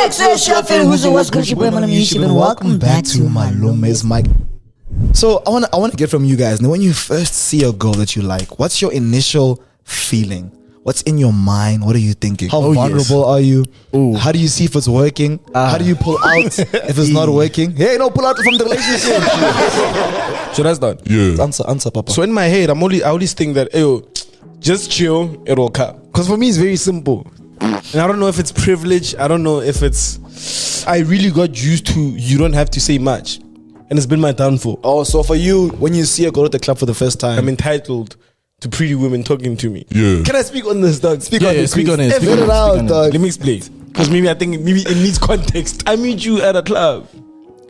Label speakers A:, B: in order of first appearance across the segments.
A: 𝑴𝒖�12 and welcome back to Malume's Mic. So I want to get from you guys, now, when you first see a girl that you like, what's your initial feeling? What's in your mind? What are you thinking? How vulnerable are you? Ooh. How do you see if it's working? How do you pull out if it's not working? Hey, no, pull out from the relationship.
B: Should I start?
C: Yeah.
A: Answer, Papa.
B: So in my head, I always think that, just chill, it'll come. Because for me, it's very simple. And I don't know if it's privilege. I don't know if it's... I really got used to you don't have to say much. And it's been my downfall.
A: Oh, so for you, when you see a girl at the club for the first time,
B: I'm entitled to pretty women talking to me.
C: Yeah.
B: Can I speak on this, dog? Speak on
D: Speak on it.
A: Let it out, dog.
B: Let me explain. Because maybe it needs context. I meet you at a club.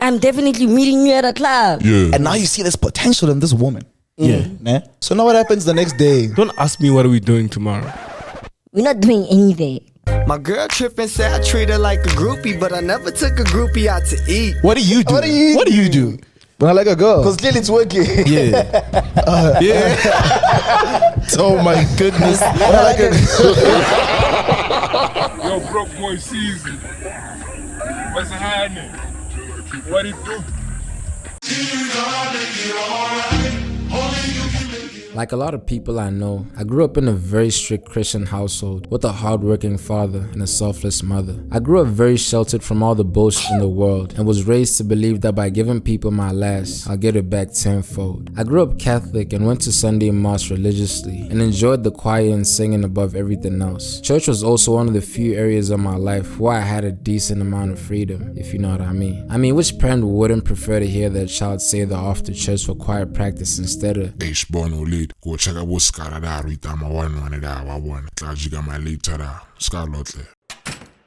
E: I'm definitely meeting you at a club.
C: Yeah.
A: And now you see this potential in this woman.
D: Yeah.
A: Nah? So now what happens the next day?
B: Don't ask me what are we doing tomorrow.
E: We're not doing anything.
F: My girl trippin' said I treat her like a groupie, but I never took a groupie out to eat.
D: What do you do?
A: What do you do? When I like a girl? Because clearly it's working.
D: Yeah. Yeah. Oh my goodness.
A: When I like a
C: Yo, broke boy season. What's happening? What it do?
G: Like a lot of people I know, I grew up in a very strict Christian household with a hardworking father and a selfless mother. I grew up very sheltered from all the bullshit in the world and was raised to believe that by giving people my last, I'll get it back tenfold. I grew up Catholic and went to Sunday mass religiously and enjoyed the choir and singing above everything else. Church was also one of the few areas of my life where I had a decent amount of freedom, if you know what I mean. I mean, which parent wouldn't prefer to hear their child say they're off to church for choir practice instead of
C: Go check out what's got that rita my one that one. Glad you got my later Scarlet.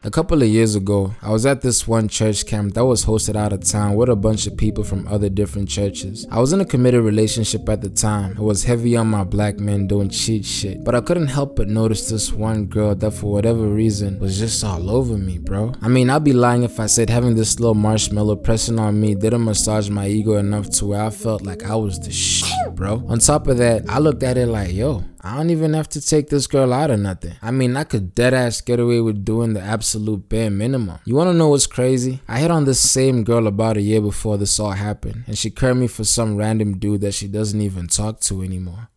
G: A couple of years ago, I was at this one church camp that was hosted out of town with a bunch of people from other different churches. I was in a committed relationship at the time. It was heavy on my black men doing cheat shit, but I couldn't help but notice this one girl that for whatever reason was just all over me, bro. I mean, I'd be lying if I said having this little marshmallow pressing on me didn't massage my ego enough to where I felt like I was the shit, bro. On top of that, I looked at it like, yo, I don't even have to take this girl out or nothing. I mean, I could deadass get away with doing the absolute bare minimum. You wanna know what's crazy? I hit on this same girl about a year before this all happened, and she curved me for some random dude that she doesn't even talk to anymore.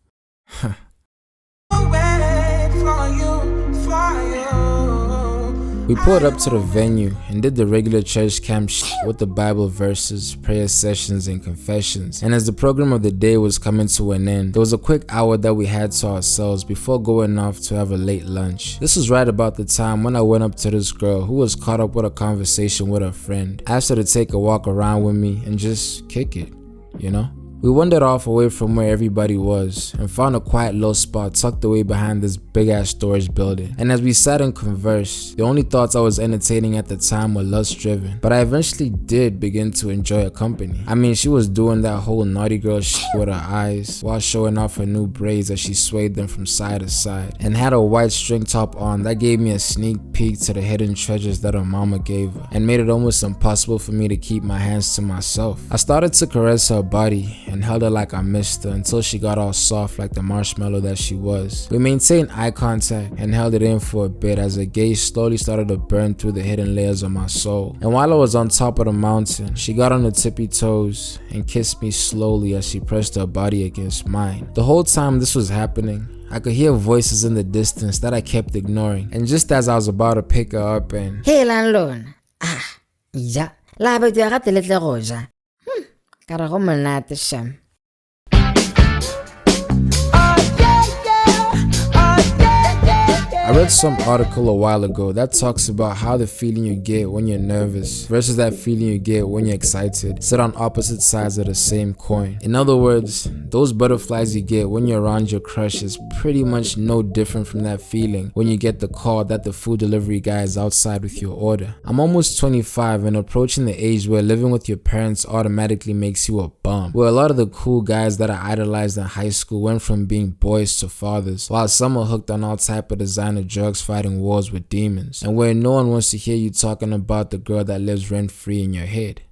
G: We pulled up to the venue and did the regular church camp shit with the Bible verses, prayer sessions, and confessions. And as the program of the day was coming to an end, there was a quick hour that we had to ourselves before going off to have a late lunch. This was right about the time when I went up to this girl who was caught up with a conversation with her friend. I asked her to take a walk around with me and just kick it, you know? We wandered off away from where everybody was and found a quiet little spot tucked away behind this big ass storage building. And as we sat and conversed, the only thoughts I was entertaining at the time were lust driven, but I eventually did begin to enjoy her company. I mean, she was doing that whole naughty girl shit with her eyes while showing off her new braids as she swayed them from side to side, and had a white string top on that gave me a sneak peek to the hidden treasures that her mama gave her and made it almost impossible for me to keep my hands to myself. I started to caress her body and held her like I missed her until she got all soft like the marshmallow that she was. We maintained eye contact and held it in for a bit as her gaze slowly started to burn through the hidden layers of my soul. And while I was on top of the mountain, she got on her tippy toes and kissed me slowly as she pressed her body against mine. The whole time this was happening, I could hear voices in the distance that I kept ignoring. And just as I was about to pick her up and...
E: Hey, landlord. Ja. Laat ik weer te letle roja. Kara go monate sham.
G: I read some article a while ago that talks about how the feeling you get when you're nervous versus that feeling you get when you're excited sit on opposite sides of the same coin. In other words, those butterflies you get when you're around your crush is pretty much no different from that feeling when you get the call that the food delivery guy is outside with your order. I'm almost 25 and approaching the age where living with your parents automatically makes you a bum, where a lot of the cool guys that I idolized in high school went from being boys to fathers, while some are hooked on all type of designer drugs fighting wars with demons, and where no one wants to hear you talking about the girl that lives rent-free in your head.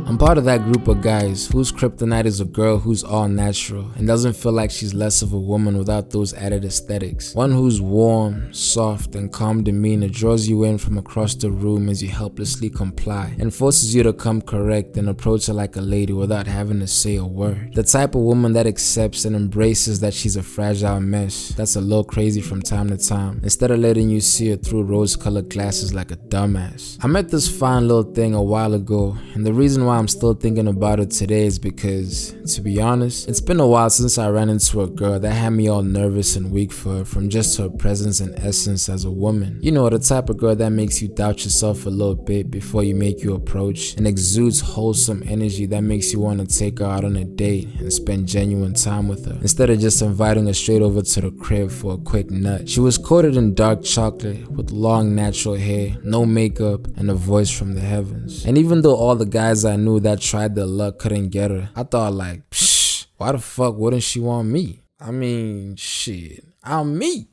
G: I'm part of that group of guys whose kryptonite is a girl who's all natural and doesn't feel like she's less of a woman without those added aesthetics. One who's warm, soft, and calm demeanor draws you in from across the room as you helplessly comply and forces you to come correct and approach her like a lady without having to say a word. The type of woman that accepts and embraces that she's a fragile mess that's a little crazy from time to time, instead of letting you see her through rose-colored glasses like a dumbass. I met this fine little thing a while ago, and the reason why I'm still thinking about it today is because, to be honest, it's been a while since I ran into a girl that had me all nervous and weak for her from just her presence and essence as a woman. You know, the type of girl that makes you doubt yourself a little bit before you make your approach, and exudes wholesome energy that makes you want to take her out on a date and spend genuine time with her, instead of just inviting her straight over to the crib for a quick nut. She was coated in dark chocolate with long natural hair, no makeup, and a voice from the heavens. And even though all the guys I knew that tried their luck couldn't get her, I thought like, psh, why the fuck wouldn't she want me? I mean, shit, I'm me.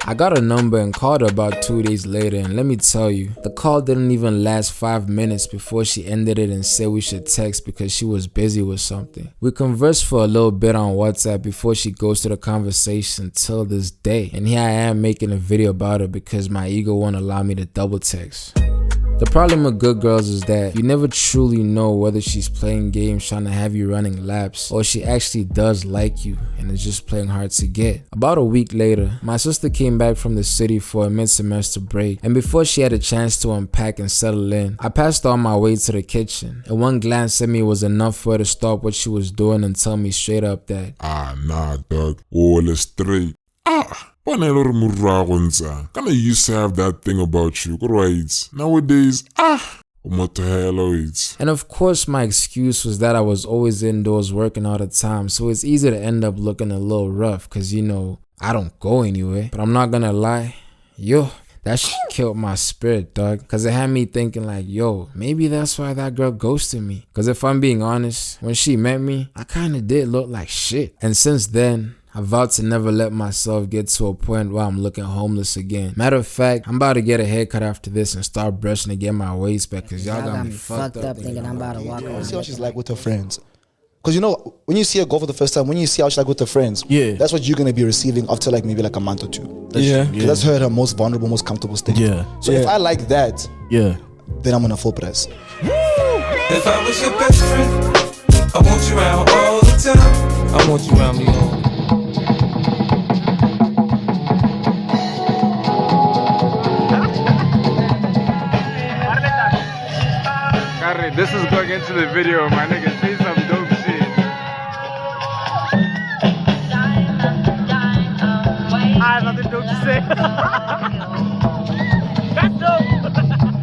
G: I got her number and called her about 2 days later, and let me tell you, the call didn't even last 5 minutes before she ended it and said we should text because she was busy with something. We conversed for a little bit on WhatsApp before she goes to the conversation till this day, and here I am making a video about her because my ego won't allow me to double text. The problem with good girls is that you never truly know whether she's playing games trying to have you running laps or she actually does like you and is just playing hard to get. About a week later, my sister came back from the city for a mid-semester break, and before she had a chance to unpack and settle in, I passed on my way to the kitchen, and one glance at me was enough for her to stop what she was doing and tell me straight up that,
C: nah dog, all straight. When I learn I used to have that thing about you, right? Nowadays, what the hell is?
G: And of course my excuse was that I was always indoors working all the time, so it's easy to end up looking a little rough cause you know, I don't go anywhere. But I'm not gonna lie, yo, that shit killed my spirit, dog, cause it had me thinking like, yo, maybe that's why that girl ghosted me. Cause if I'm being honest, when she met me, I kinda did look like shit. And since then, I vowed to never let myself get to a point where I'm looking homeless again. Matter of fact, I'm about to get a haircut after this and start brushing to get my waist back cause y'all got me fucked up
E: thinking I'm about to walk around.
A: See how she's like with her friends. Because you know, when you see her go for the first time, when you see how she's like with her friends,
B: Yeah.
A: that's what you're going to be receiving after like maybe like a month or two.
B: Yeah.
A: That's her at her most vulnerable, most comfortable state.
B: Yeah.
A: So if I like that,
B: Yeah.
A: then I'm on a full press.
H: If I was your best friend, I want you around all the time. I want you around me all.
I: This is going into the video, my nigga. Say some dope shit. I have nothing dope to say.